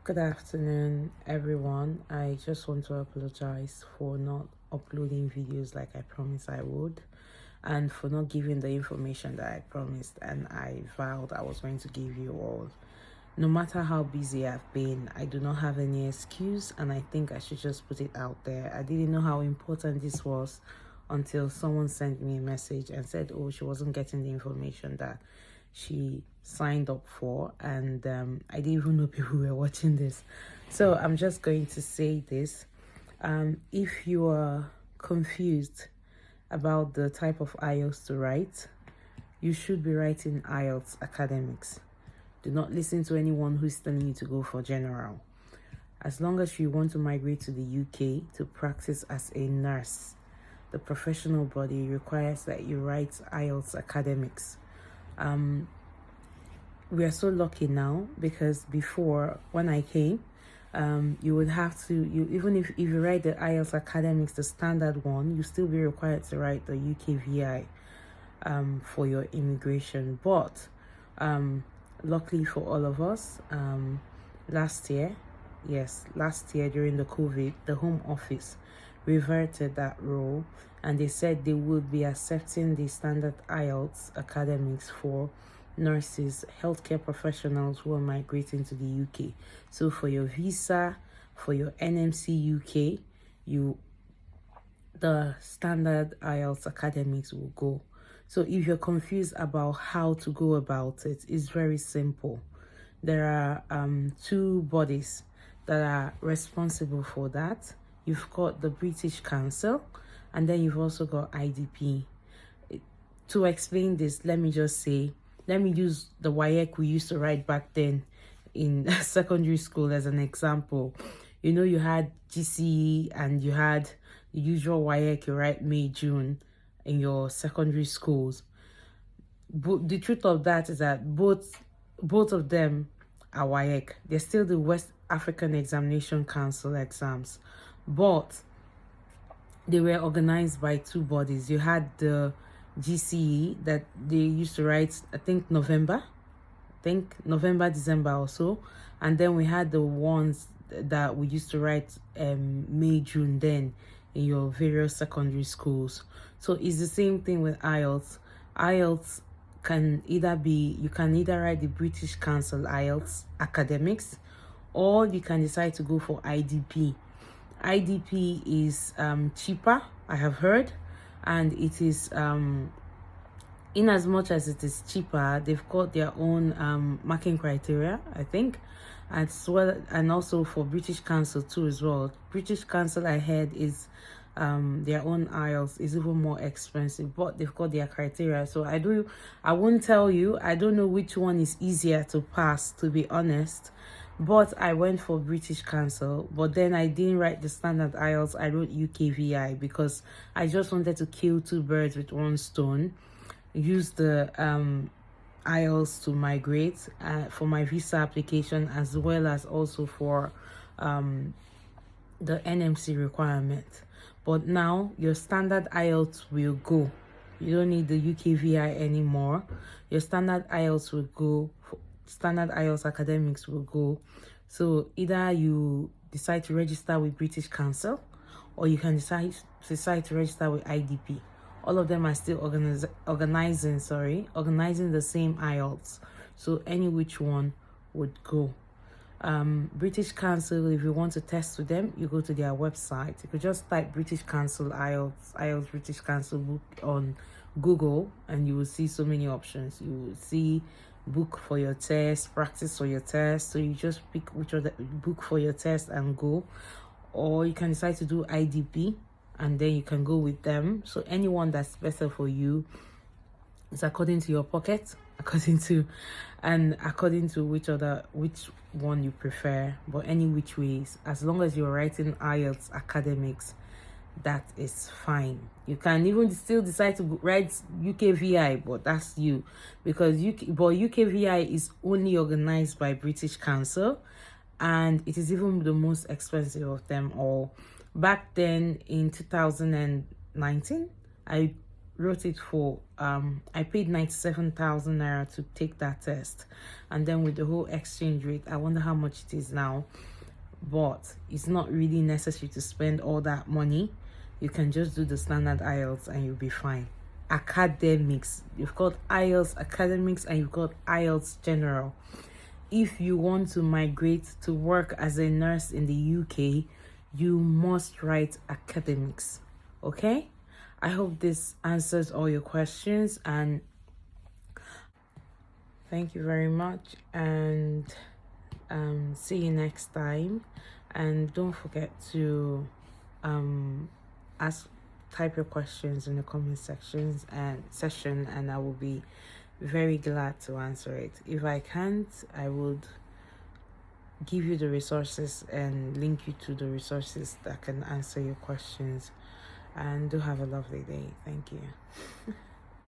Good afternoon, everyone. I just want to apologize for not uploading videos like I promised I would, and for not giving the information that I promised and I vowed I was going to give you all. No matter how busy I've been, I do not have any excuse, and I think I should just put it out there. I didn't know how important this was until someone sent me a message and said, oh, she wasn't getting the information that she signed up for, and I didn't even know people were watching this. So I'm just going to say this. If you are confused about the type of IELTS to write, you should be writing IELTS academics. Do not listen to anyone who's telling you to go for general. As long as you want to migrate to the UK to practice as a nurse, the professional body requires that you write IELTS academics. We are so lucky now, because before, when I came, you would have to, even if you write the IELTS academics, the standard one, you still be required to write the UKVI for your immigration. But luckily for all of us, last year during the COVID, the Home Office reverted that rule, and they said they would be accepting the standard IELTS academics for nurses, healthcare professionals who are migrating to the UK. So for your visa, for your NMC UK, the standard IELTS academics will go. So if you're confused about how to go about it, it's very simple. There are two bodies that are responsible for that. You've got the British Council, and then you've also got IDP. To explain this, let me use the WAEC we used to write back then in secondary school as an example. You know, you had GCE and you had the usual WAEC you write May, June in your secondary schools. But the truth of that is that both of them are WAEC. They're still the West African Examination Council exams, but they were organized by two bodies. You had the GCE that they used to write, I think November, December or so, and then we had the ones that we used to write May, June then in your various secondary schools. So it's the same thing with IELTS. IELTS can either be, you can either write the British Council IELTS academics, or you can decide to go for IDP. IDP is cheaper, I have heard, and it is in as much as it is cheaper, they've got their own marking criteria, I think, as well, and also for British Council too as well. British Council, I heard, is their own IELTS is even more expensive, but they've got their criteria. So I won't tell you, I don't know which one is easier to pass, to be honest. But I went for British Council, but then I didn't write the standard IELTS. I wrote UKVI because I just wanted to kill two birds with one stone. Use the IELTS to migrate for my visa application, as well as also for the NMC requirement. But now your standard IELTS will go. You don't need the UKVI anymore. Your standard IELTS will go. Standard IELTS academics will go. So either you decide to register with British Council, or you can decide to register with IDP. All of them are still organizing the same IELTS. So any which one would go. British Council, if you want to test with them, you go to their website. You could just type British Council IELTS British Council book on Google, and you will see so many options. You will see book for your test, practice for your test. So you just pick which other book for your test and go. Or you can decide to do IDP, and then you can go with them. So anyone that's better for you is according to your pocket, according to which one you prefer. But any which ways, as long as you're writing IELTS academics, that is fine. You can even still decide to write UKVI, but that's you, because UKVI is only organized by British Council, and it is even the most expensive of them all. Back then in 2019, I wrote it for I paid 97,000 naira to take that test, and then with the whole exchange rate, I wonder how much it is now. But it's not really necessary to spend all that money. You can just do the standard IELTS and you'll be fine. Academics, you've got IELTS academics and you've got IELTS general. If you want to migrate to work as a nurse in the UK, you must write academics. Okay, I hope this answers all your questions, and thank you very much, and see you next time. And don't forget to type your questions in the comment section, and I will be very glad to answer it. If I can't, I would give you the resources and link you to the resources that can answer your questions. And do have a lovely day. Thank you.